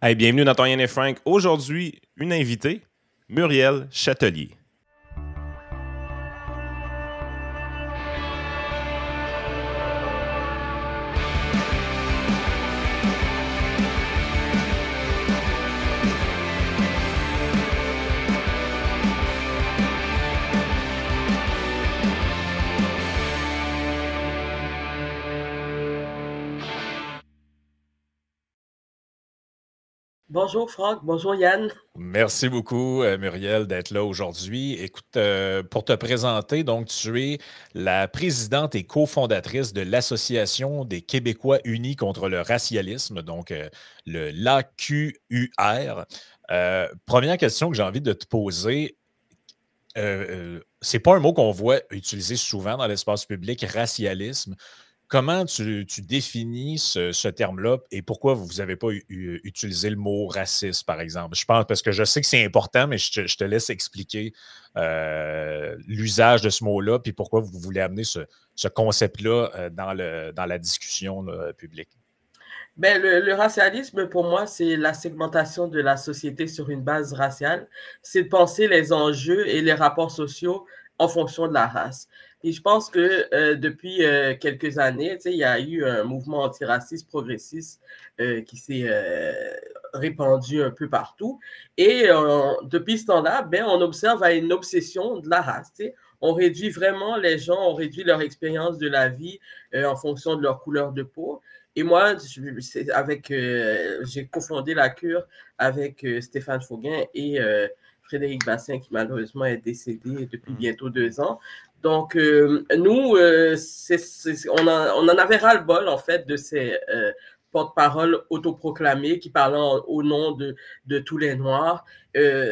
Hey, bienvenue dans ton Yann et Frank. Aujourd'hui, une invitée, Muriel Chatelier. Bonjour Franck, bonjour Yann. Merci beaucoup, Muriel, d'être là aujourd'hui. Écoute, pour te présenter, donc, tu es la présidente et cofondatrice de l'Association des Québécois unis contre le racialisme, donc le l'AQUR. Première question que j'ai envie de te poser, c'est pas un mot qu'on voit utilisé souvent dans l'espace public, racialisme. Comment tu définis ce terme-là et pourquoi vous n'avez pas utilisé le mot raciste, par exemple? Je pense parce que je sais que c'est important, mais je te laisse expliquer l'usage de ce mot-là puis pourquoi vous voulez amener ce concept-là dans la discussion là, publique. Le racialisme, pour moi, c'est la segmentation de la société sur une base raciale. C'est de penser les enjeux et les rapports sociaux en fonction de la race. Et je pense que depuis quelques années, il y a eu un mouvement antiraciste progressiste qui s'est répandu un peu partout. Et depuis ce temps-là, on observe à une obsession de la race. On réduit vraiment les gens, on réduit leur expérience de la vie en fonction de leur couleur de peau. Et moi, j'ai cofondé la cure avec Stéphane Fauguin et Frédéric Bassin, qui malheureusement est décédé depuis bientôt 2 ans. Donc, nous, on en avait ras-le-bol, en fait, de ces porte-parole autoproclamés qui parlaient au nom de tous les Noirs.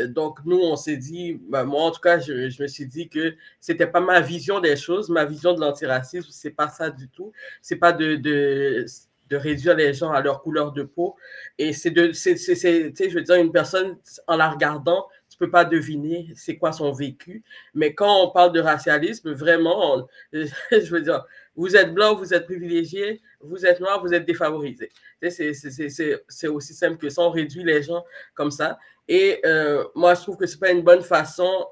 Donc, nous, on s'est dit, moi, en tout cas, je me suis dit que c'était pas ma vision des choses. Ma vision de l'antiracisme, c'est pas ça du tout. C'est pas de réduire les gens à leur couleur de peau. Et je veux dire, une personne, en la regardant, tu peux pas deviner c'est quoi son vécu. Mais quand on parle de racialisme, vraiment, je veux dire, vous êtes blanc, vous êtes privilégié, vous êtes noir, vous êtes défavorisé. C'est aussi simple que ça. On réduit les gens comme ça. Et moi, je trouve que c'est pas une bonne façon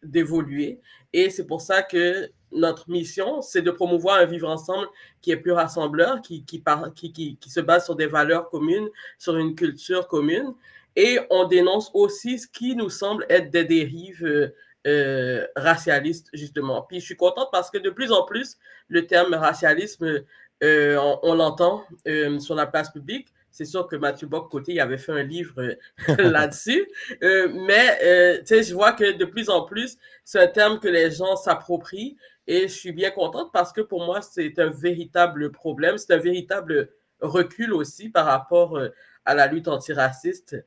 d'évoluer. Et c'est pour ça que notre mission, c'est de promouvoir un vivre ensemble qui est plus rassembleur, qui se base sur des valeurs communes, sur une culture commune. Et on dénonce aussi ce qui nous semble être des dérives racialistes, justement. Puis je suis contente parce que de plus en plus, le terme racialisme, on l'entend sur la place publique. C'est sûr que Mathieu Bock-Côté avait fait un livre là-dessus. Je vois que de plus en plus, c'est un terme que les gens s'approprient. Et je suis bien contente parce que pour moi, c'est un véritable problème. C'est un véritable recul aussi par rapport à la lutte antiraciste,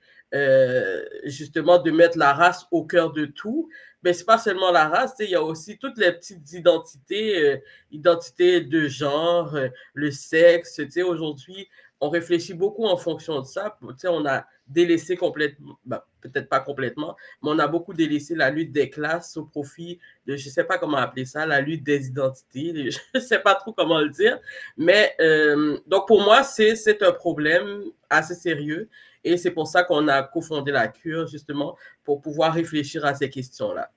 justement de mettre la race au cœur de tout. Mais c'est pas seulement la race, il y a aussi toutes les petites identités, identités de genre, le sexe. Aujourd'hui, on réfléchit beaucoup en fonction de ça. On a délaissé complètement, peut-être pas complètement, mais on a beaucoup délaissé la lutte des classes au profit de, je sais pas comment appeler ça, la lutte des identités, je sais pas trop comment le dire, mais donc pour moi, c'est un problème assez sérieux et c'est pour ça qu'on a cofondé la cure, justement, pour pouvoir réfléchir à ces questions-là.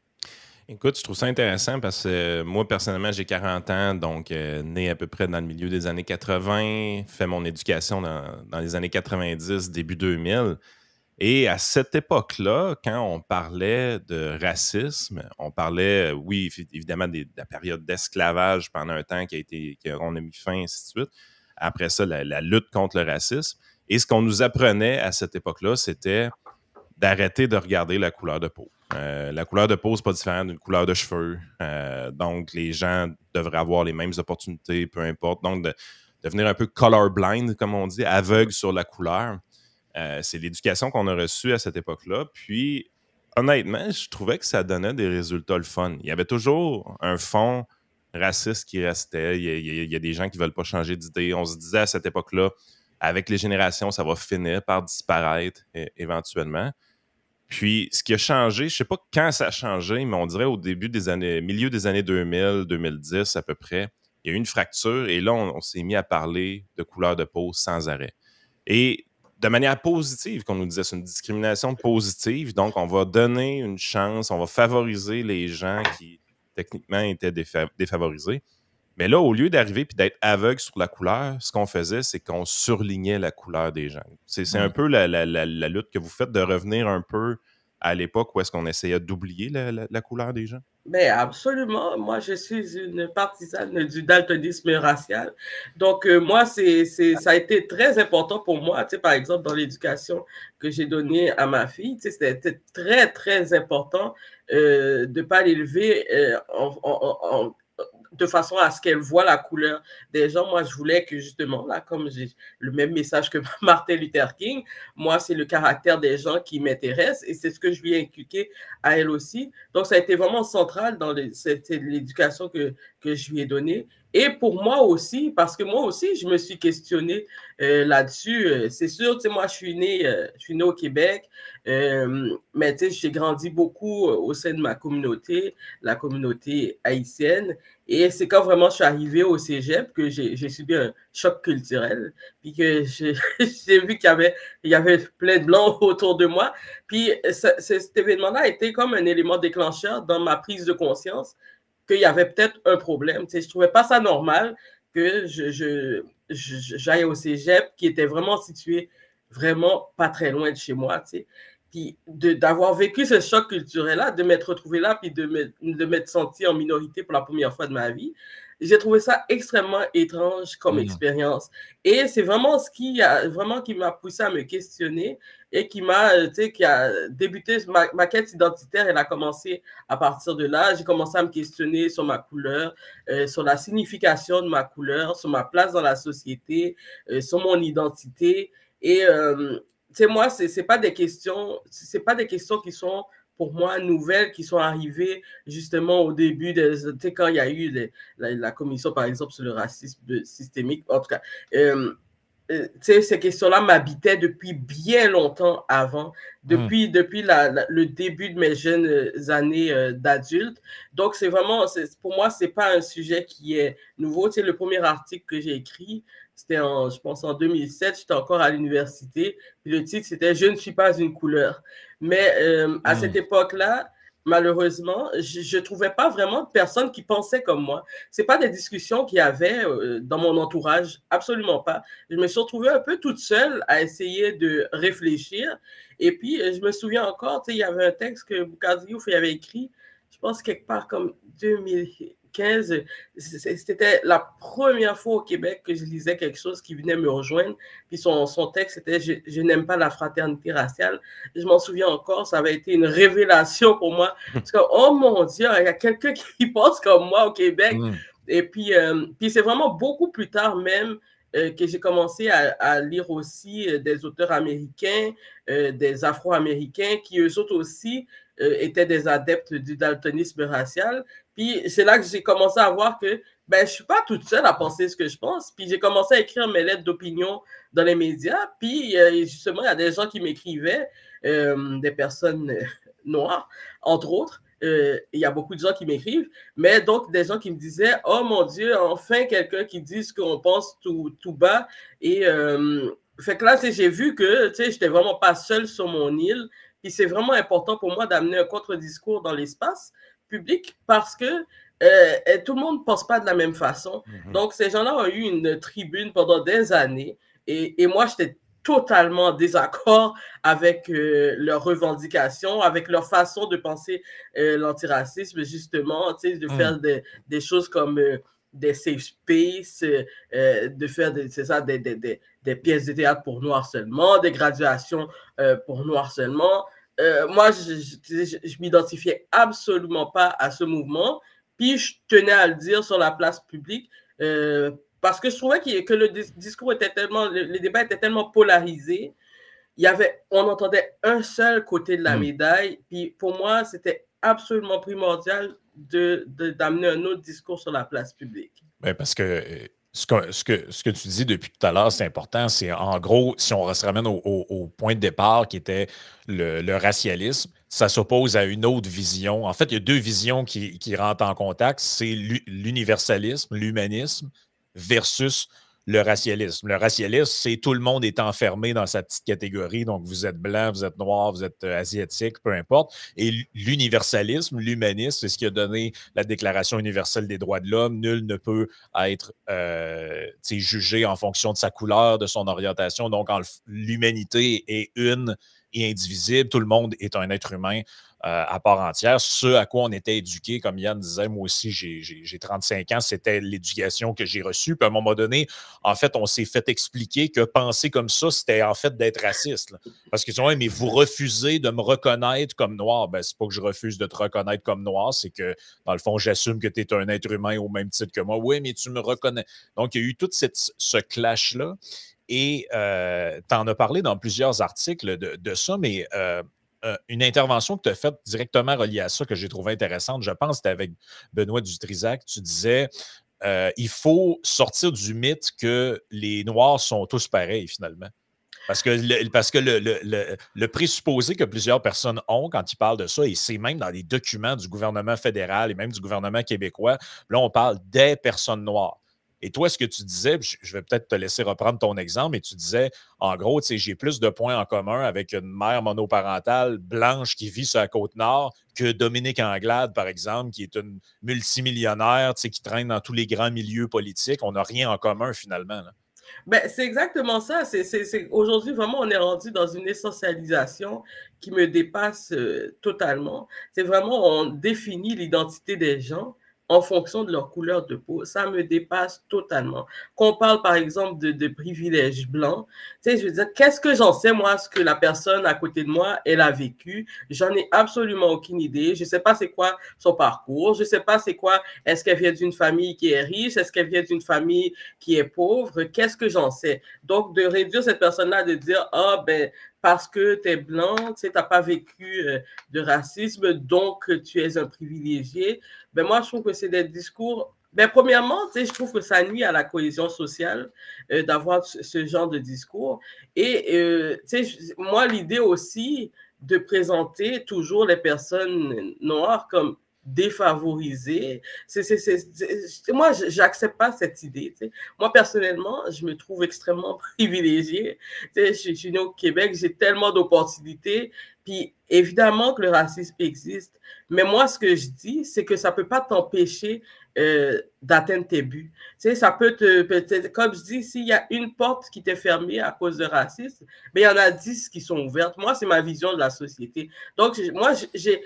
Écoute, je trouve ça intéressant parce que moi, personnellement, j'ai 40 ans, donc né à peu près dans le milieu des années 80, fait mon éducation dans les années 90, début 2000. Et à cette époque-là, quand on parlait de racisme, on parlait, oui, évidemment, de la période d'esclavage pendant un temps qu'on a mis fin, ainsi de suite. Après ça, la lutte contre le racisme. Et ce qu'on nous apprenait à cette époque-là, c'était d'arrêter de regarder la couleur de peau. La couleur de peau, c'est pas différent d'une couleur de cheveux. Donc, les gens devraient avoir les mêmes opportunités, peu importe. Donc, de devenir un peu colorblind, comme on dit, aveugle sur la couleur. C'est l'éducation qu'on a reçue à cette époque-là. Puis, honnêtement, je trouvais que ça donnait des résultats le fun. Il y avait toujours un fond raciste qui restait. Il y a des gens qui ne veulent pas changer d'idée. On se disait à cette époque-là, avec les générations, ça va finir par disparaître éventuellement. Puis, ce qui a changé, je ne sais pas quand ça a changé, mais on dirait au milieu des années 2000, 2010 à peu près, il y a eu une fracture et là, on s'est mis à parler de couleur de peau sans arrêt. Et de manière positive qu'on nous disait. C'est une discrimination positive. Donc, on va donner une chance, on va favoriser les gens qui, techniquement, étaient défavorisés. Mais là, au lieu d'arriver et d'être aveugle sur la couleur, ce qu'on faisait, c'est qu'on surlignait la couleur des gens. C'est un peu la lutte que vous faites de revenir un peu à l'époque où est-ce qu'on essayait d'oublier la couleur des gens? Ben absolument. Moi, je suis une partisane du daltonisme racial. Donc, moi, ça a été très important pour moi. Tu sais, par exemple, dans l'éducation que j'ai donnée à ma fille, tu sais, c'était très, très important de ne pas l'élever de façon à ce qu'elle voit la couleur des gens. Moi, je voulais que justement, là, comme j'ai le même message que Martin Luther King, moi, c'est le caractère des gens qui m'intéresse et c'est ce que je lui ai inculqué à elle aussi. Donc, ça a été vraiment central dans l'éducation que je lui ai donnée. Et pour moi aussi, parce que moi aussi, je me suis questionné là-dessus. C'est sûr, tu sais, moi, je suis né au Québec, mais tu sais, j'ai grandi beaucoup au sein de ma communauté, la communauté haïtienne. Et c'est quand vraiment je suis arrivé au cégep que j'ai subi un choc culturel, puis que j'ai vu qu'il y avait plein de blancs autour de moi. Puis cet événement-là a été comme un élément déclencheur dans ma prise de conscience qu'il y avait peut-être un problème. Tu sais, je ne trouvais pas ça normal que j'aille au cégep qui était vraiment situé vraiment pas très loin de chez moi. Tu sais. Puis d'avoir vécu ce choc culturel-là, de m'être retrouvé là, puis de m'être senti en minorité pour la première fois de ma vie, j'ai trouvé ça extrêmement étrange comme expérience. Et c'est vraiment ce qui m'a poussé à me questionner et qui a débuté ma quête identitaire. Elle a commencé à partir de là. J'ai commencé à me questionner sur ma couleur, sur la signification de ma couleur, sur ma place dans la société, sur mon identité. Et tu sais, moi, c'est pas des questions qui sont pour moi nouvelles, qui sont arrivées justement au début tu sais, quand il y a eu la commission, par exemple, sur le racisme systémique. En tout cas, tu sais, ces questions-là m'habitaient depuis bien longtemps avant, depuis le début de mes jeunes années d'adulte. Donc, c'est vraiment, pour moi, c'est pas un sujet qui est nouveau. Tu sais, le premier article que j'ai écrit, c'était je pense en 2007, j'étais encore à l'université. Puis le titre, c'était « Je ne suis pas une couleur ». Mais à cette époque-là, malheureusement, je ne trouvais pas vraiment de personnes qui pensaient comme moi. Ce n'est pas des discussions qu'il y avait dans mon entourage, absolument pas. Je me suis retrouvée un peu toute seule à essayer de réfléchir. Et puis, je me souviens encore, il y avait un texte que Boubacar Diouf avait écrit, je pense quelque part comme 2015. C'était la première fois au Québec que je lisais quelque chose qui venait me rejoindre. Puis son texte, c'était « Je n'aime pas la fraternité raciale ». Je m'en souviens encore, ça avait été une révélation pour moi. Parce que, oh mon Dieu, il y a quelqu'un qui pense comme moi au Québec. Et puis c'est vraiment beaucoup plus tard même que j'ai commencé à lire aussi des auteurs américains, des Afro-Américains, qui eux autres aussi étaient des adeptes du daltonisme racial. Puis c'est là que j'ai commencé à voir que je ne suis pas toute seule à penser ce que je pense. Puis j'ai commencé à écrire mes lettres d'opinion dans les médias. Puis justement, il y a des gens qui m'écrivaient, des personnes noires, entre autres. Il y a beaucoup de gens qui m'écrivent, mais donc des gens qui me disaient « Oh mon Dieu, enfin quelqu'un qui dit ce qu'on pense tout bas. » Et fait que là, j'ai vu que je n'étais vraiment pas seule sur mon île. Puis c'est vraiment important pour moi d'amener un contre-discours dans l'espace public parce que tout le monde ne pense pas de la même façon. Donc, ces gens-là ont eu une tribune pendant des années et moi, j'étais totalement en désaccord avec leurs revendications, avec leur façon de penser l'antiracisme, justement, de faire des choses comme des safe space, de faire des pièces de théâtre pour noirs seulement, des graduations pour noirs seulement. Moi, je m'identifiais absolument pas à ce mouvement, puis je tenais à le dire sur la place publique parce que je trouvais que le discours était tellement, le débat était tellement polarisé. On entendait un seul côté de la médaille, puis pour moi, c'était absolument primordial d'amener un autre discours sur la place publique. Ben parce que ce que tu dis depuis tout à l'heure, c'est important. C'est en gros, si on se ramène au point de départ qui était le racialisme, ça s'oppose à une autre vision. En fait, il y a deux visions qui rentrent en contact. C'est l'universalisme, l'humanisme versus le racialisme. Le racialisme, c'est tout le monde est enfermé dans sa petite catégorie. Donc, vous êtes blanc, vous êtes noir, vous êtes asiatique, peu importe. Et l'universalisme, l'humanisme, c'est ce qui a donné la Déclaration universelle des droits de l'homme. Nul ne peut être jugé en fonction de sa couleur, de son orientation. Donc, l'humanité est une et indivisible. Tout le monde est un être humain à part entière. Ce à quoi on était éduqué, comme Yann disait, moi aussi, j'ai 35 ans, c'était l'éducation que j'ai reçue. Puis à un moment donné, en fait, on s'est fait expliquer que penser comme ça, c'était en fait d'être raciste. Là. Parce qu'ils disent, ouais, mais vous refusez de me reconnaître comme noir. Ben, c'est pas que je refuse de te reconnaître comme noir, c'est que, dans le fond, j'assume que tu es un être humain au même titre que moi. Oui, mais tu me reconnais. Donc, il y a eu tout ce clash-là. Et tu en as parlé dans plusieurs articles de ça, mais une intervention que tu as faite directement reliée à ça, que j'ai trouvé intéressante, je pense que c'était avec Benoît Dutrisac, tu disais il faut sortir du mythe que les Noirs sont tous pareils, finalement. Parce que le présupposé que plusieurs personnes ont quand ils parlent de ça, et c'est même dans les documents du gouvernement fédéral et même du gouvernement québécois, là, on parle des personnes noires. Et toi, ce que tu disais, je vais peut-être te laisser reprendre ton exemple, mais tu disais, en gros, j'ai plus de points en commun avec une mère monoparentale blanche qui vit sur la Côte-Nord que Dominique Anglade, par exemple, qui est une multimillionnaire, qui traîne dans tous les grands milieux politiques. On n'a rien en commun, finalement. Là. Ben, c'est exactement ça. Aujourd'hui, vraiment, on est rendu dans une essentialisation qui me dépasse totalement. C'est vraiment, on définit l'identité des gens en fonction de leur couleur de peau. Ça me dépasse totalement. Qu'on parle, par exemple, de privilèges blancs, tu sais, je veux dire, qu'est-ce que j'en sais, moi, ce que la personne à côté de moi, elle a vécu? J'en ai absolument aucune idée. Je sais pas c'est quoi son parcours. Je sais pas c'est quoi, est-ce qu'elle vient d'une famille qui est riche? Est-ce qu'elle vient d'une famille qui est pauvre? Qu'est-ce que j'en sais? Donc, de réduire cette personne-là, de dire, ah, ben, parce que tu es blanc, tu sais, t'as pas vécu de racisme, donc tu es un privilégié. Ben moi, je trouve que c'est des discours. Ben, premièrement, tu sais, je trouve que ça nuit à la cohésion sociale d'avoir ce genre de discours. Et tu sais, moi, l'idée aussi de présenter toujours les personnes noires comme défavorisées, moi, j'accepte pas cette idée. Tu sais. Moi, personnellement, je me trouve extrêmement privilégiée. Tu sais, je suis née au Québec, j'ai tellement d'opportunités. Puis, évidemment que le racisme existe. Mais moi, ce que je dis, c'est que ça ne peut pas t'empêcher d'atteindre tes buts. Tu sais, ça peut peut-être, comme je dis, s'il y a une porte qui t'est fermée à cause de racisme, mais il y en a 10 qui sont ouvertes. Moi, c'est ma vision de la société. Donc, moi, j'ai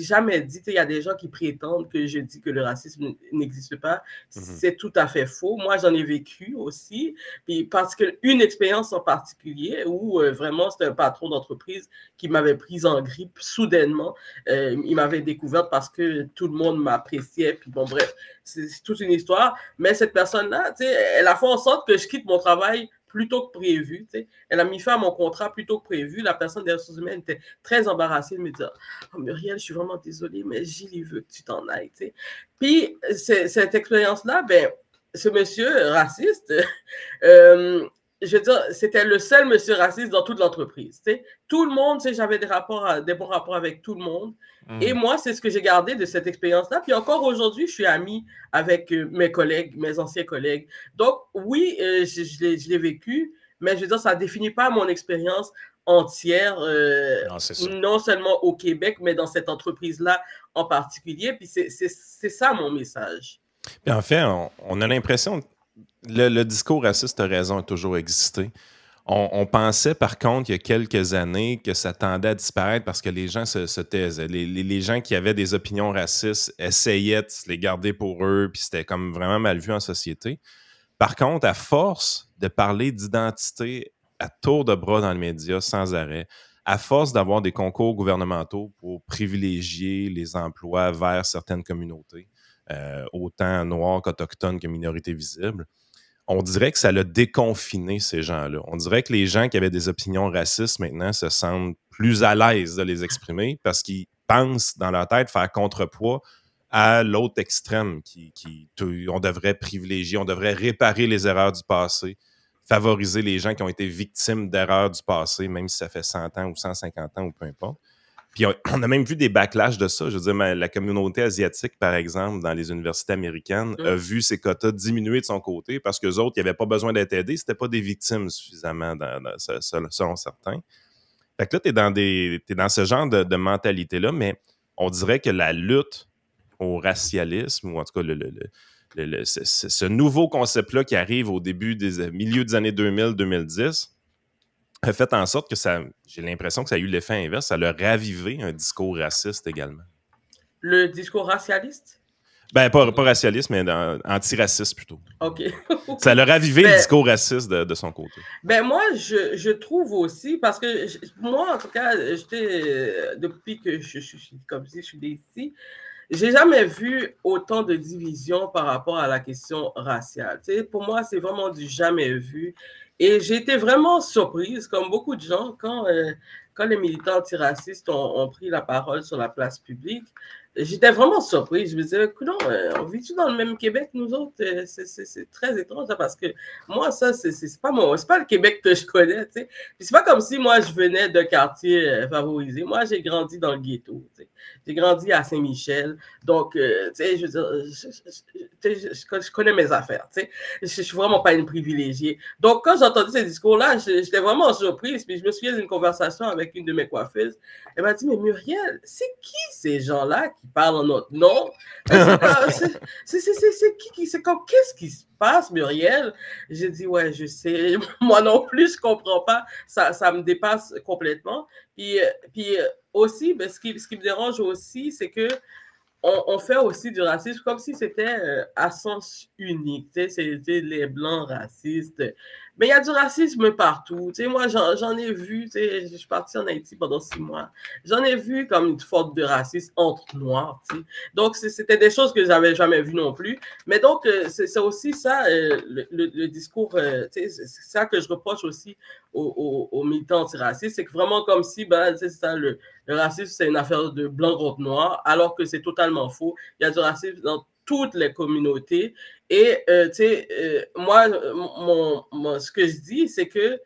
jamais dit, il y a des gens qui prétendent que je dis que le racisme n'existe pas. C'est tout à fait faux. Moi, j'en ai vécu aussi. Puis, parce qu'une expérience en particulier où vraiment, c'était un patron d'entreprise qui m'avait prise en grippe soudainement. Il m'avait découverte parce que tout le monde m'appréciait. Puis bon, bref, c'est toute une histoire. Mais cette personne-là, elle a fait en sorte que je quitte mon travail plus tôt que prévu. Elle a mis fin à mon contrat plus tôt que prévu. La personne des ressources humaines était très embarrassée de me dire « Oh Muriel, je suis vraiment désolée, mais Gilles, il veut que tu t'en ailles. » Puis, cette expérience-là, ben, ce monsieur raciste, je veux dire, c'était le seul monsieur raciste dans toute l'entreprise. Tout le monde, j'avais des bons rapports avec tout le monde. Et moi, c'est ce que j'ai gardé de cette expérience-là. Puis encore aujourd'hui, je suis amie avec mes collègues, mes anciens collègues. Donc, oui, je l'ai vécu, mais je veux dire, ça ne définit pas mon expérience entière, non seulement au Québec, mais dans cette entreprise-là en particulier. Puis c'est ça mon message. Puis en fait, on a l'impression que le discours raciste, a raison, a toujours existé. On pensait, par contre, il y a quelques années, que ça tendait à disparaître parce que les gens se taisaient. Les gens qui avaient des opinions racistes essayaient de se les garder pour eux, puis c'était comme vraiment mal vu en société. Par contre, à force de parler d'identité à tour de bras dans les médias sans arrêt, à force d'avoir des concours gouvernementaux pour privilégier les emplois vers certaines communautés, autant noirs qu'autochtones que minorités visibles, on dirait que ça l'a déconfiné, ces gens-là. On dirait que les gens qui avaient des opinions racistes maintenant se sentent plus à l'aise de les exprimer parce qu'ils pensent dans leur tête faire contrepoids à l'autre extrême on devrait privilégier, on devrait réparer les erreurs du passé, favoriser les gens qui ont été victimes d'erreurs du passé, même si ça fait 100 ans ou 150 ans ou peu importe. Puis on a même vu des backlash de ça. Je veux dire, la communauté asiatique, par exemple, dans les universités américaines, a vu ses quotas diminuer de son côté parce qu'eux autres, ils n'avaient pas besoin d'être aidés. C'était pas des victimes suffisamment, selon certains. Fait que là, t'es dans ce genre de mentalité-là, mais on dirait que la lutte au racialisme, ou en tout cas ce nouveau concept-là qui arrive au milieu des années 2000-2010, a fait en sorte que j'ai l'impression que ça a eu l'effet inverse. Ça a ravivé un discours raciste également. Le discours racialiste? Ben, pas racialiste, mais antiraciste plutôt. OK. Ça a ravivé le discours raciste de son côté. Ben moi, je trouve aussi, parce que moi, en tout cas, depuis que je suis comme si je suis ici, j'ai jamais vu autant de divisions par rapport à la question raciale. Tu sais, pour moi, c'est vraiment du jamais vu. Et j'ai été vraiment surprise, comme beaucoup de gens, quand les militants antiracistes ont pris la parole sur la place publique. J'étais vraiment surprise. Je me disais, non, on vit-tu dans le même Québec, nous autres? C'est très étrange, hein, parce que moi, ça, c'est pas le Québec que je connais, tu sais. Puis c'est pas comme si moi, je venais d'un quartier favorisé. Moi, j'ai grandi dans le ghetto, tu sais. J'ai grandi à Saint-Michel. Donc, tu sais, je veux dire, je connais mes affaires, tu sais. Je suis vraiment pas une privilégiée. Donc, quand j'ai entendu ces discours-là, j'étais vraiment surprise. Puis je me souviens d'une conversation avec une de mes coiffeuses. Elle m'a dit, mais Muriel, c'est qui ces gens-là qui parlent en notre nom? C'est qui? C'est comme, qu'est-ce qui se passe, Muriel? J'ai dit, ouais, je sais. Moi non plus, je comprends pas. Ça me dépasse complètement. Puis aussi, ben, ce qui me dérange aussi, c'est que on fait aussi du racisme comme si c'était à sens unique. C'était les blancs racistes. Mais il y a du racisme partout. Moi, j'en ai vu. Je suis partie en Haïti pendant 6 mois. J'en ai vu comme une forme de racisme entre noirs. Donc, c'était des choses que je n'avais jamais vues non plus. Mais donc, c'est aussi ça, le discours. C'est ça que je reproche aussi aux militants antiracistes. C'est que vraiment comme si c'est ça, le racisme, c'est une affaire de blanc contre noir, alors que c'est totalement faux. Il y a du racisme dans toutes les communautés. Et, moi, ce que je dis, c'est que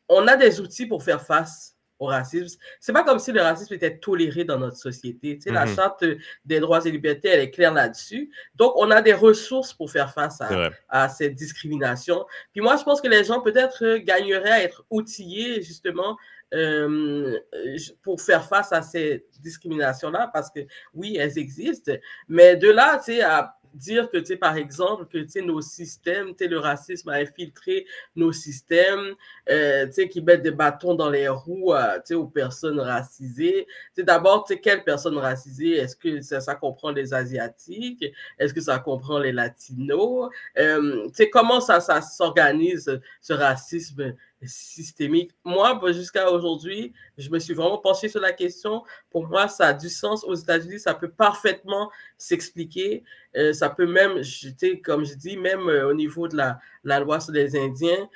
on a des outils pour faire face au racisme. C'est pas comme si le racisme était toléré dans notre société. La Charte des droits et libertés, elle est claire là-dessus. Donc, on a des ressources pour faire face à cette discrimination. Puis moi, je pense que les gens peut-être gagneraient à être outillés, justement, pour faire face à ces discriminations-là, parce que oui, elles existent, mais de là, à dire que, par exemple, que nos systèmes, le racisme a infiltré nos systèmes, qui mettent des bâtons dans les roues aux personnes racisées. D'abord, quelles personnes racisées? Est-ce que ça comprend les Asiatiques? Est-ce que ça comprend les Latinos? Comment ça s'organise, ce racisme systémique? Moi, jusqu'à aujourd'hui, je me suis vraiment penché sur la question. Pour moi, ça a du sens. Aux États-Unis, ça peut parfaitement s'expliquer. Ça peut même, comme je dis, même au niveau de la loi sur les Indiens,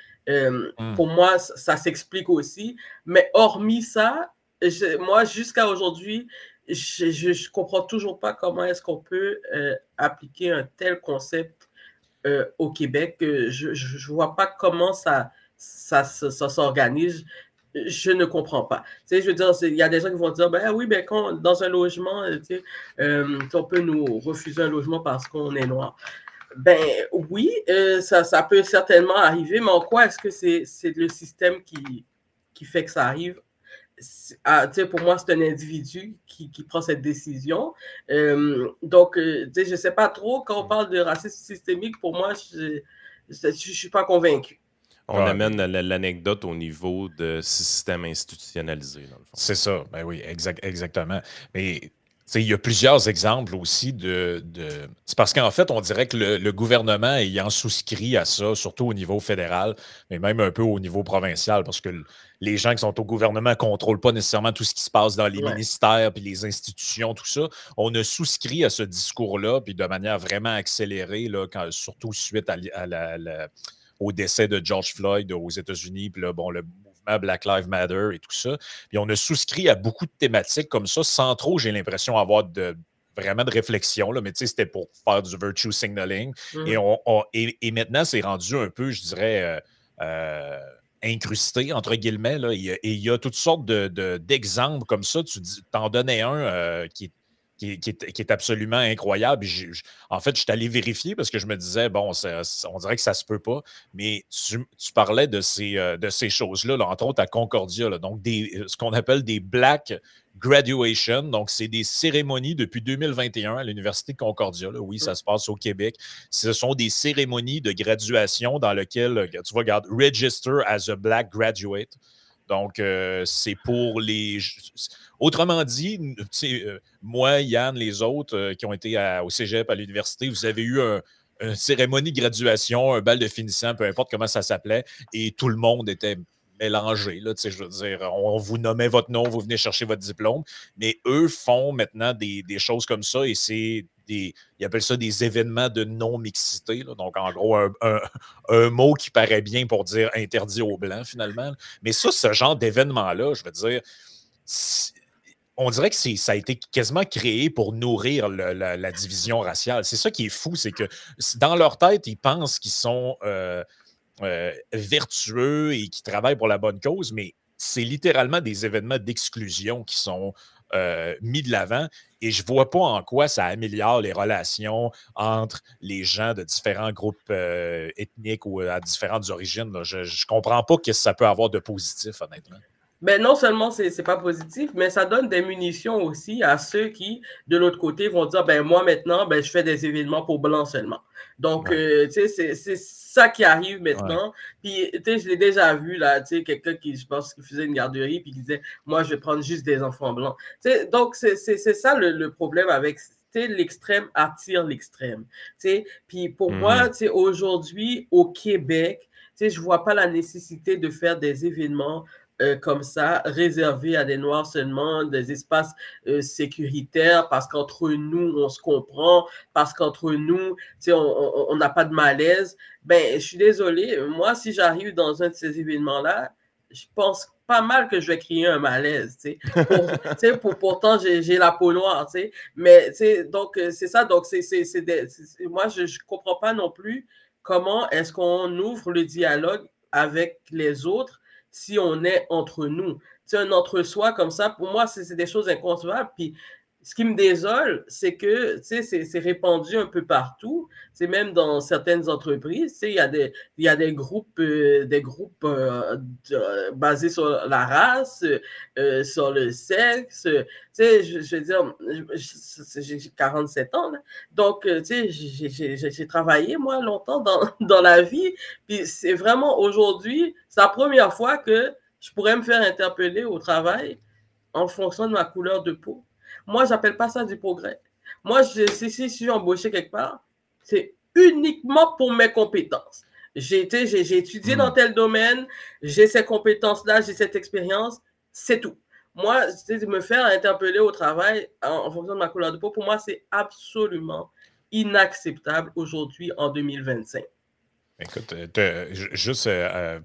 pour moi, ça s'explique aussi. Mais hormis ça, moi, jusqu'à aujourd'hui, je comprends toujours pas comment est-ce qu'on peut appliquer un tel concept au Québec. Je vois pas comment ça s'organise. Je ne comprends pas. Je veux dire, il y a des gens qui vont dire, ben oui, ben quand dans un logement, on peut nous refuser un logement parce qu'on est noir. Ben oui, ça peut certainement arriver, mais en quoi est-ce que c'est le système qui fait que ça arrive? Pour moi, c'est un individu qui prend cette décision. Donc, je ne sais pas trop, quand on parle de racisme systémique, pour moi, je ne suis pas convaincu. On amène l'anecdote au niveau de système institutionnalisé, dans le fond. C'est ça, ben oui, exactement. Mais il y a plusieurs exemples aussi c'est parce qu'en fait, on dirait que le gouvernement ayant souscrit à ça, surtout au niveau fédéral, mais même un peu au niveau provincial, parce que les gens qui sont au gouvernement ne contrôlent pas nécessairement tout ce qui se passe dans les ministères puis les institutions, tout ça. On a souscrit à ce discours-là, puis de manière vraiment accélérée, là, surtout suite au décès de George Floyd aux États-Unis, puis là, bon, le mouvement Black Lives Matter et tout ça. Puis on a souscrit à beaucoup de thématiques comme ça, sans trop, j'ai l'impression, avoir vraiment de réflexion, là, mais c'était pour faire du virtue signaling. Et maintenant, c'est rendu un peu, je dirais, incrusté, entre guillemets. Là, et il y a toutes sortes d'exemples comme ça. Tu t'en donnais un qui est absolument incroyable. En fait, je suis allé vérifier parce que je me disais, bon, on dirait que ça se peut pas. Mais tu parlais de ces choses-là, là, entre autres à Concordia. Là, donc, ce qu'on appelle des Black Graduation. Donc, c'est des cérémonies depuis 2021 à l'Université de Concordia. Là. Oui, ça se passe au Québec. Ce sont des cérémonies de graduation dans lesquelles, tu vois, regarde, Register as a Black Graduate. Donc, c'est pour les... Autrement dit, moi, Yann, les autres qui ont été au cégep, à l'université, vous avez eu une cérémonie de graduation, un bal de finissant, peu importe comment ça s'appelait, et tout le monde était mélangé. Là, je veux dire, on vous nommait votre nom, vous venez chercher votre diplôme, mais eux font maintenant des choses comme ça, et c'est ils appellent ça des événements de non-mixité. Là. Donc, en gros, un mot qui paraît bien pour dire interdit aux Blancs, finalement. Mais ça, ce genre d'événement-là, je veux dire, on dirait que ça a été quasiment créé pour nourrir la division raciale. C'est ça qui est fou, c'est que dans leur tête, ils pensent qu'ils sont vertueux et qu'ils travaillent pour la bonne cause, mais c'est littéralement des événements d'exclusion qui sont mis de l'avant. Et je ne vois pas en quoi ça améliore les relations entre les gens de différents groupes ethniques ou à différentes origines. Là. Je ne comprends pas ce que ça peut avoir de positif, honnêtement. Ben non seulement c'est pas positif, mais ça donne des munitions aussi à ceux qui, de l'autre côté, vont dire, ben moi maintenant, ben je fais des événements pour Blancs seulement. Donc, tu sais, c'est ça qui arrive maintenant. Ouais. Puis, tu sais, je l'ai déjà vu, là, tu sais, quelqu'un qui, je pense, qui faisait une garderie, puis qui disait, moi, je vais prendre juste des enfants blancs. Tu sais, donc, c'est ça le problème avec, tu sais, l'extrême attire l'extrême. Tu sais, puis pour moi, tu sais, aujourd'hui, au Québec, tu sais, je vois pas la nécessité de faire des événements comme ça, réservés à des Noirs seulement, des espaces sécuritaires, parce qu'entre nous, on se comprend, parce qu'entre nous, on n'a pas de malaise. Ben, je suis désolé, moi, si j'arrive dans un de ces événements-là, je pense pas mal que je vais créer un malaise, pourtant, j'ai la peau noire, mais, donc, c'est ça, donc, moi, je comprends pas non plus comment est-ce qu'on ouvre le dialogue avec les autres si on est entre nous. C'est un entre-soi comme ça, pour moi, c'est des choses inconcevables. Puis, ce qui me désole, c'est que c'est répandu un peu partout. C'est même dans certaines entreprises. Il y a des groupes basés sur la race, sur le sexe. Je veux dire, j'ai 47 ans. Là. Donc, j'ai travaillé, moi, longtemps dans la vie. Puis, c'est vraiment aujourd'hui, c'est la première fois que je pourrais me faire interpeller au travail en fonction de ma couleur de peau. Moi, je n'appelle pas ça du progrès. Moi, si je suis embauché quelque part, c'est uniquement pour mes compétences. J'ai étudié dans tel domaine, j'ai ces compétences-là, j'ai cette expérience, c'est tout. Moi, me faire interpeller au travail en fonction de ma couleur de peau, pour moi, c'est absolument inacceptable aujourd'hui en 2025. Écoute, juste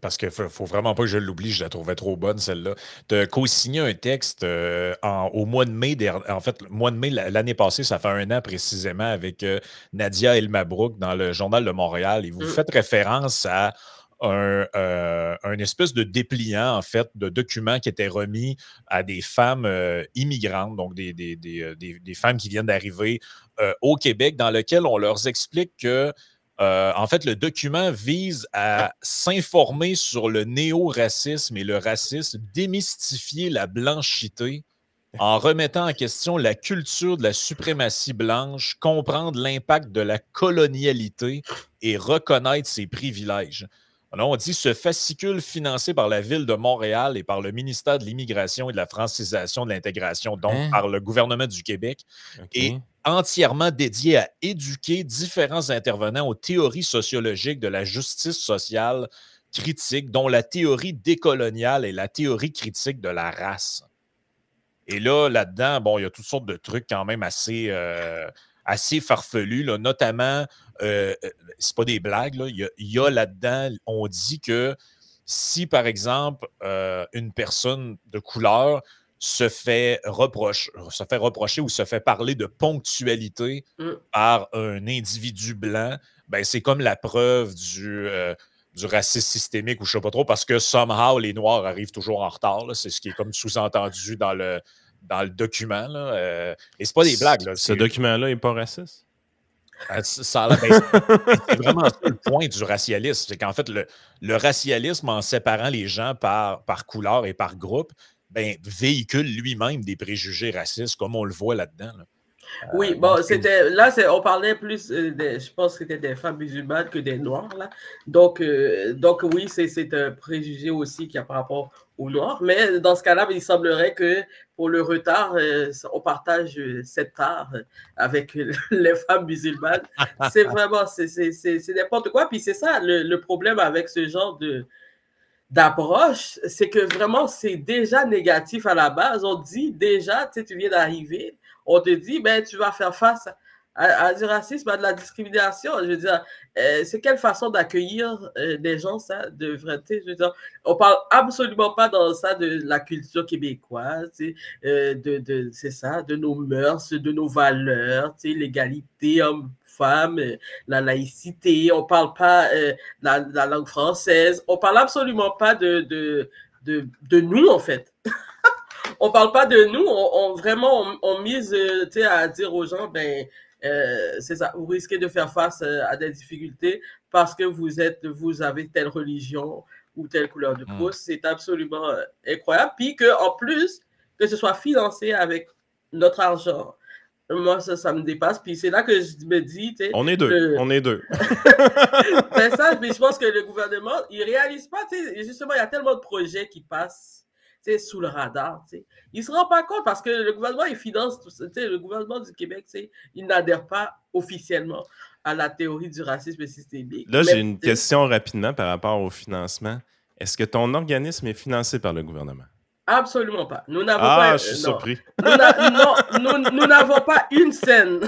parce qu'il ne faut vraiment pas que je l'oublie, je la trouvais trop bonne, celle-là. Tu as co-signé un texte au mois de mai, en fait, le mois de mai l'année passée, ça fait 1 an précisément, avec Nadia El-Mabrouk dans le Journal de Montréal. Et vous faites référence à un espèce de dépliant, en fait, de documents qui étaient remis à des femmes immigrantes, donc des femmes qui viennent d'arriver au Québec, dans lequel on leur explique que en fait, le document vise à s'informer sur le néo-racisme et le racisme, démystifier la blanchité en remettant en question la culture de la suprématie blanche, comprendre l'impact de la colonialité et reconnaître ses privilèges. Alors, on dit ce fascicule financé par la Ville de Montréal et par le ministère de l'Immigration et de la Francisation de l'Intégration, donc par le gouvernement du Québec, est entièrement dédié à éduquer différents intervenants aux théories sociologiques de la justice sociale critique, dont la théorie décoloniale et la théorie critique de la race. Et là-dedans, bon, il y a toutes sortes de trucs quand même assez farfelus, là, notamment, c'est pas des blagues, là, il y a là-dedans, on dit que si, par exemple, une personne de couleur se fait reprocher ou se fait parler de ponctualité par un individu blanc, ben c'est comme la preuve du racisme systémique ou je ne sais pas trop, parce que somehow, les Noirs arrivent toujours en retard. C'est ce qui est comme sous-entendu dans le document. Là. Et c'est pas des blagues. Là, ce document-là n'est pas raciste? C'est vraiment ça le point du racialisme. C'est qu'en fait, le racialisme, en séparant les gens par couleur et par groupe, véhicule lui-même des préjugés racistes, comme on le voit là-dedans. Là. Oui, bon, on parlait plus, je pense que c'était des femmes musulmanes que des noirs, là. Donc oui, c'est un préjugé aussi qu'il y a par rapport aux noirs, mais dans ce cas-là, il semblerait que pour le retard, on partage cette part avec les femmes musulmanes. C'est vraiment, c'est n'importe quoi, puis c'est ça le problème avec ce genre d'approche, c'est que vraiment, c'est déjà négatif à la base. On dit déjà, tu viens d'arriver, on te dit, tu vas faire face à du racisme, à de la discrimination. Je veux dire, c'est quelle façon d'accueillir des gens, ça, de vrai, je veux dire, on parle absolument pas dans ça de la culture québécoise, c'est ça, de nos mœurs, de nos valeurs, l'égalité homme-femme, la laïcité, on parle pas la langue française, on parle absolument pas de nous, en fait. On parle pas de nous, on mise à dire aux gens, c'est ça, vous risquez de faire face à des difficultés parce que vous avez telle religion ou telle couleur de peau. C'est absolument incroyable. Puis qu'en plus, que ce soit financé avec notre argent. Moi, ça me dépasse. Puis c'est là que je me dis... On est deux. C'est ça, mais je pense que le gouvernement, il réalise pas, justement, il y a tellement de projets qui passent sous le radar. Il ne se rend pas compte parce que le gouvernement, il finance tout ça. Le gouvernement du Québec, il n'adhère pas officiellement à la théorie du racisme systémique. Là, j'ai une question rapidement par rapport au financement. Est-ce que ton organisme est financé par le gouvernement? Absolument pas. Nous n'avons pas. Je suis surpris. Nous n'avons pas une scène.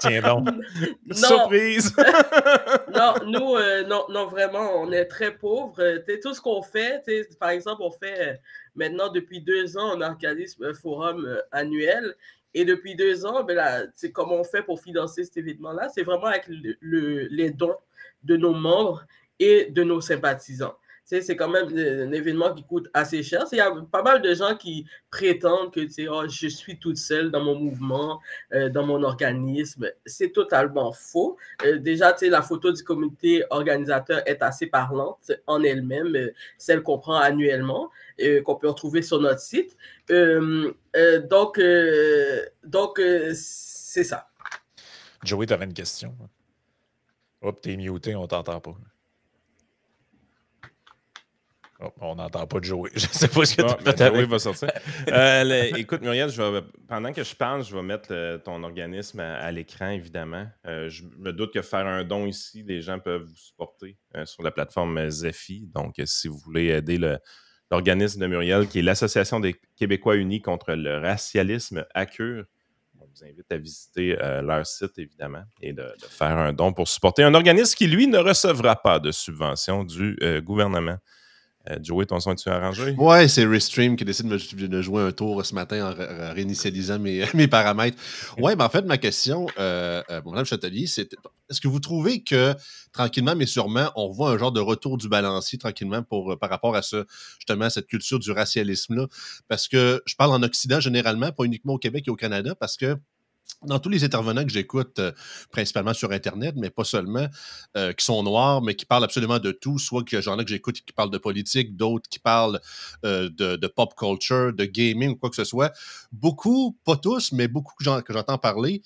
Tiens donc. Surprise. Non, vraiment, on est très pauvres. Tout ce qu'on fait, par exemple, on fait maintenant depuis 2 ans, on organise un forum annuel. Et depuis 2 ans, c'est comment on fait pour financer cet événement-là. C'est vraiment avec les dons de nos membres et de nos sympathisants. C'est quand même un événement qui coûte assez cher. Il y a pas mal de gens qui prétendent que je suis toute seule dans mon mouvement, dans mon organisme. C'est totalement faux. Déjà, la photo du comité organisateur est assez parlante en elle-même, celle qu'on prend annuellement, qu'on peut retrouver sur notre site. Donc, c'est ça. Joey, tu avais une question. Hop, t'es muté, on t'entend pas. Oh, on n'entend pas de Joey. Je ne sais pas ce que tu as. Joey va sortir. Écoute, Muriel, pendant que je parle, je vais mettre ton organisme à l'écran, évidemment. Je me doute que faire un don ici, les gens peuvent vous supporter sur la plateforme Zephy. Donc, si vous voulez aider l'organisme de Muriel, qui est l'Association des Québécois unis contre le racialisme ACUR, on vous invite à visiter leur site, évidemment, et de faire un don pour supporter un organisme qui, lui, ne recevra pas de subvention du gouvernement. Joey, ton son est-tu arrangé? Ouais, c'est Restream qui décide de jouer un tour ce matin en réinitialisant mes paramètres. Ouais, en fait, ma question, Mme Châtelier, c'est est-ce que vous trouvez que tranquillement, mais sûrement, on voit un genre de retour du balancier tranquillement par rapport à justement cette culture du racialisme-là? Parce que je parle en Occident généralement, pas uniquement au Québec et au Canada, parce que dans tous les intervenants que j'écoute, principalement sur Internet, mais pas seulement, qui sont noirs, mais qui parlent absolument de tout, soit qu'il y a gens-là que j'écoute qui parlent de politique, d'autres qui parlent de pop culture, de gaming ou quoi que ce soit. Beaucoup, pas tous, mais beaucoup que j'entends parler,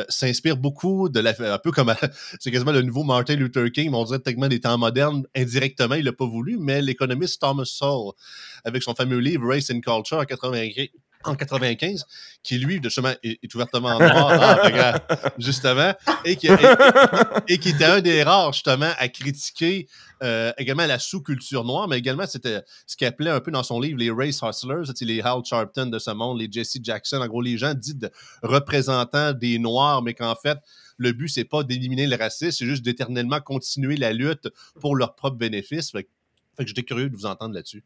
s'inspirent beaucoup un peu comme c'est quasiment le nouveau Martin Luther King, mais on dirait techniquement des temps modernes, indirectement, il l'a pas voulu, mais l'économiste Thomas Sowell, avec son fameux livre Race and Culture en 95, qui lui, justement, est ouvertement noir, justement, et qui était un des rares, justement, à critiquer également la sous-culture noire, mais également, c'était ce qu'il appelait un peu dans son livre les race hustlers, les Hal Sharpton de ce monde, les Jesse Jackson, en gros, les gens dits de représentants des Noirs, mais qu'en fait, le but, c'est pas d'éliminer le racisme, c'est juste d'éternellement continuer la lutte pour leurs propres bénéfices. Fait que j'étais curieux de vous entendre là-dessus.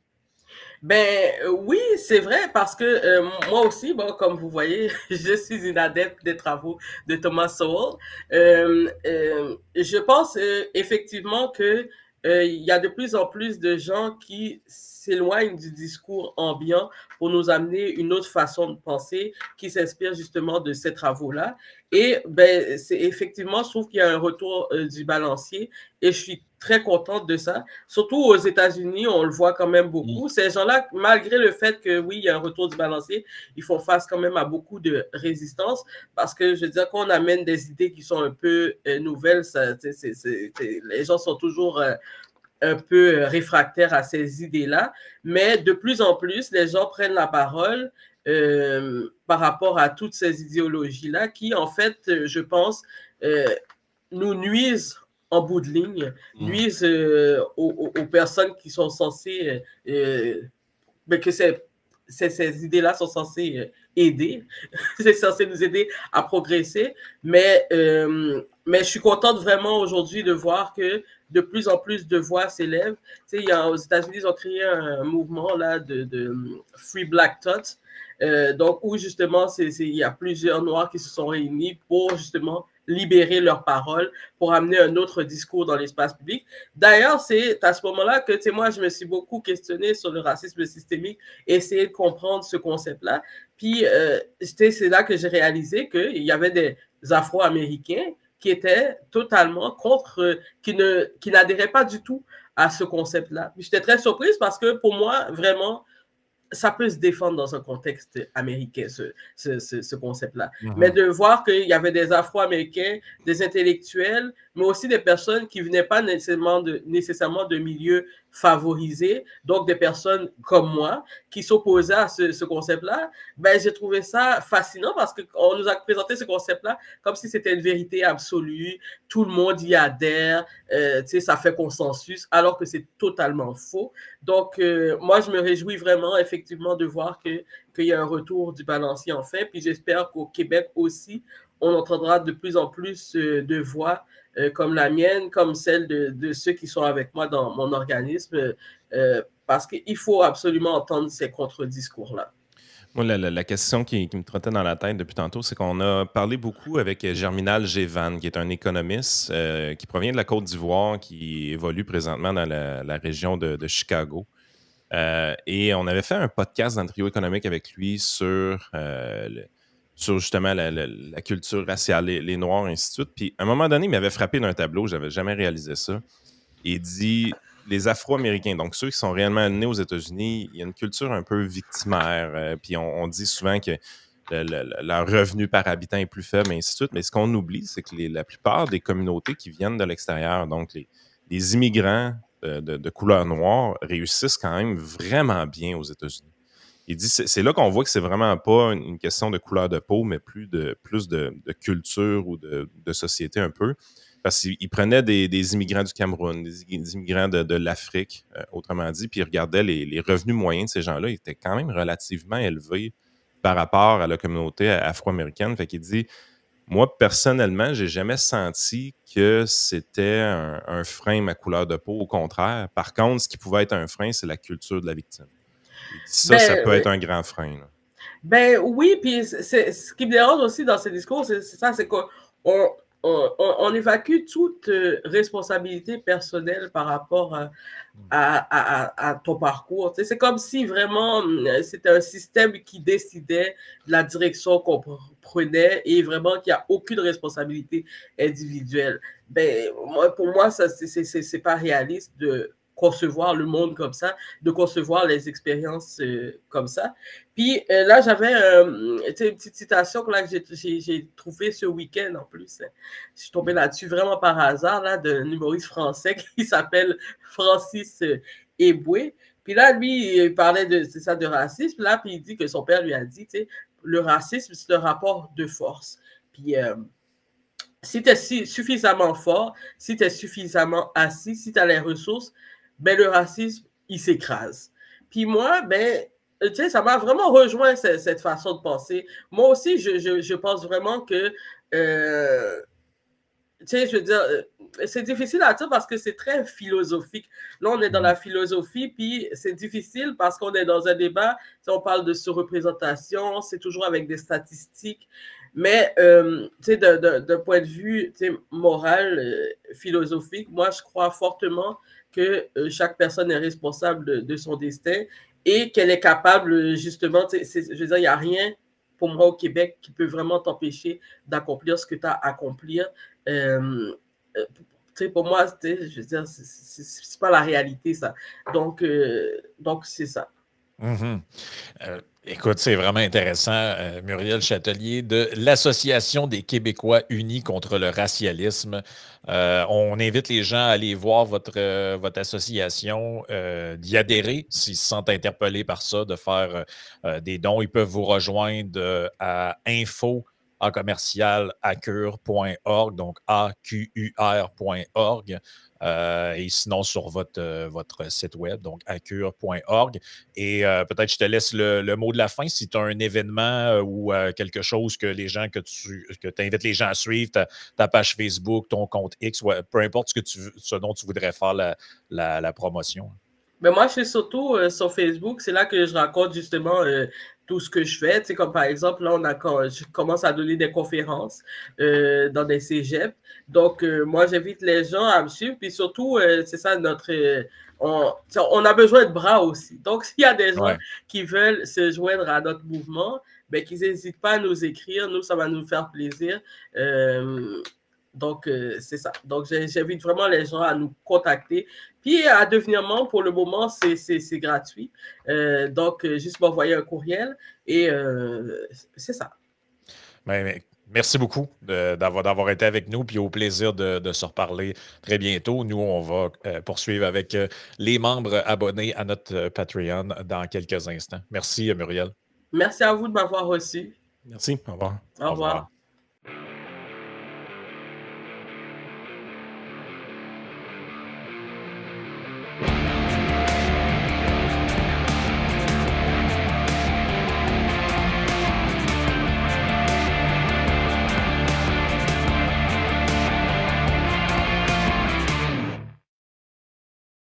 Ben oui, c'est vrai, parce que moi aussi, bon, comme vous voyez, je suis une adepte des travaux de Thomas Sowell. Je pense effectivement que il y a de plus en plus de gens qui s'éloignent du discours ambiant pour nous amener une autre façon de penser qui s'inspire justement de ces travaux-là. Et ben, c'est effectivement, je trouve qu'il y a un retour du balancier et je suis très contente de ça. Surtout aux États-Unis, on le voit quand même beaucoup. Ces gens-là, malgré le fait que oui, il y a un retour du balancier, ils font face quand même à beaucoup de résistance parce que je veux dire, quand on amène des idées qui sont un peu nouvelles, ça, les gens sont toujours un peu réfractaires à ces idées-là. Mais de plus en plus, les gens prennent la parole par rapport à toutes ces idéologies-là qui, en fait, je pense, nous nuisent en bout de ligne, nuisent aux personnes qui sont censées, mais que ces idées-là sont censées aider, c'est censé nous aider à progresser, mais je suis contente vraiment aujourd'hui de voir que de plus en plus de voix s'élèvent. Tu sais, aux États-Unis, ils ont créé un mouvement là de Free Black Thought, donc où justement il y a plusieurs Noirs qui se sont réunis pour justement libérer leurs paroles, pour amener un autre discours dans l'espace public. D'ailleurs, c'est à ce moment-là que moi, je me suis beaucoup questionné sur le racisme systémique et essayer de comprendre ce concept-là. Puis, c'est là que j'ai réalisé qu'il y avait des Afro-Américains qui étaient totalement contre, qui n'adhéraient pas du tout à ce concept-là. J'étais très surprise parce que pour moi, vraiment, ça peut se défendre dans un contexte américain, ce concept-là. Mais de voir qu'il y avait des Afro-Américains, des intellectuels, mais aussi des personnes qui ne venaient pas nécessairement de milieux favorisés, donc des personnes comme moi, qui s'opposaient à ce concept-là, ben, j'ai trouvé ça fascinant parce qu'on nous a présenté ce concept-là comme si c'était une vérité absolue, tout le monde y adhère, ça fait consensus, alors que c'est totalement faux. Donc, moi, je me réjouis vraiment, effectivement, de voir qu'il y a un retour du balancier enfin. Puis j'espère qu'au Québec aussi, on entendra de plus en plus de voix comme la mienne, comme celle de ceux qui sont avec moi dans mon organisme, parce qu'il faut absolument entendre ces contre-discours-là. Moi, la question qui me trottait dans la tête depuis tantôt, c'est qu'on a parlé beaucoup avec Germinal Gévan, qui est un économiste qui provient de la Côte d'Ivoire, qui évolue présentement dans la région de Chicago. Et on avait fait un podcast dans le trio économique avec lui sur justement la culture raciale, les Noirs, et ainsi de suite. Puis à un moment donné, il m'avait frappé d'un tableau, je n'avais jamais réalisé ça. Il dit les Afro-Américains, donc ceux qui sont réellement nés aux États-Unis, il y a une culture un peu victimaire. Puis on dit souvent que leur revenu par habitant est plus faible, et ainsi de suite. Mais ce qu'on oublie, c'est que la plupart des communautés qui viennent de l'extérieur, donc les immigrants de couleur noire, réussissent quand même vraiment bien aux États-Unis. Il dit c'est là qu'on voit que c'est vraiment pas une question de couleur de peau, mais plus de culture ou de société un peu. Parce qu'il prenait des immigrants du Cameroun, des immigrants de l'Afrique, autrement dit, puis il regardait les revenus moyens de ces gens-là, ils étaient quand même relativement élevés par rapport à la communauté afro-américaine. Fait qu'il dit, moi, personnellement, j'ai jamais senti que c'était un frein, ma couleur de peau. Au contraire. Par contre, ce qui pouvait être un frein, c'est la culture de la victime. Ça peut être un grand frein. Là. Ben oui, puis ce qui me dérange aussi dans ces discours, c'est ça, c'est qu'on évacue toute responsabilité personnelle par rapport à ton parcours. C'est comme si vraiment c'était un système qui décidait de la direction qu'on prenait et vraiment qu'il n'y a aucune responsabilité individuelle. Ben, pour moi, ça, c'est pas réaliste de concevoir le monde comme ça, de concevoir les expériences comme ça. Puis là, j'avais une petite citation que j'ai trouvée ce week-end en plus. Je suis tombée là-dessus vraiment par hasard, là, d'un humoriste français qui s'appelle Francis Eboué. Puis là, lui, il parlait de racisme, là, puis il dit que son père lui a dit, le racisme, c'est un rapport de force. Puis si tu es suffisamment fort, si tu es suffisamment assis, si tu as les ressources, ben le racisme, il s'écrase. Puis moi, ben, tu sais, ça m'a vraiment rejoint cette façon de penser. Moi aussi, je pense vraiment que sais, je veux dire, c'est difficile à dire parce que c'est très philosophique. Là, on est dans la philosophie, puis c'est difficile parce qu'on est dans un débat. Si on parle de surreprésentation, c'est toujours avec des statistiques. Mais, tu sais, d'un point de vue moral, philosophique, moi, je crois fortement que chaque personne est responsable de son destin et qu'elle est capable, justement, je veux dire, il n'y a rien pour moi au Québec qui peut vraiment t'empêcher d'accomplir ce que tu as à accomplir. Pour moi, je veux dire, c'est pas la réalité, ça. Donc c'est ça. Écoute, c'est vraiment intéressant, Muriel Châtelier, de l'Association des Québécois unis contre le racialisme. On invite les gens à aller voir votre association, d'y adhérer s'ils se sentent interpellés par ça, de faire des dons. Ils peuvent vous rejoindre à info@acure.org, donc AQUR.org. Et sinon sur votre site web, donc acure.org. Et peut-être je te laisse le mot de la fin. Si tu as un événement ou quelque chose que les gens que tu invites les gens à suivre, ta page Facebook, ton compte X, peu importe ce dont tu voudrais faire la promotion. Ben moi, je suis surtout sur Facebook. C'est là que je raconte justement tout ce que je fais. Tu sais, comme par exemple, là, je commence à donner des conférences dans des cégeps. Donc, moi, j'invite les gens à me suivre. Puis surtout, c'est ça, on a besoin de bras aussi. Donc, s'il y a des gens qui veulent se joindre à notre mouvement, ben, qu'ils n'hésitent pas à nous écrire. Nous, ça va nous faire plaisir. Donc, c'est ça. Donc, j'invite vraiment les gens à nous contacter. Puis, à devenir membre, pour le moment, c'est gratuit. Donc, juste m'envoyer un courriel et c'est ça. Mais merci beaucoup d'avoir été avec nous, puis au plaisir de se reparler très bientôt. Nous, on va poursuivre avec les membres abonnés à notre Patreon dans quelques instants. Merci, Muriel. Merci à vous de m'avoir reçu. Merci. Au revoir. Au revoir.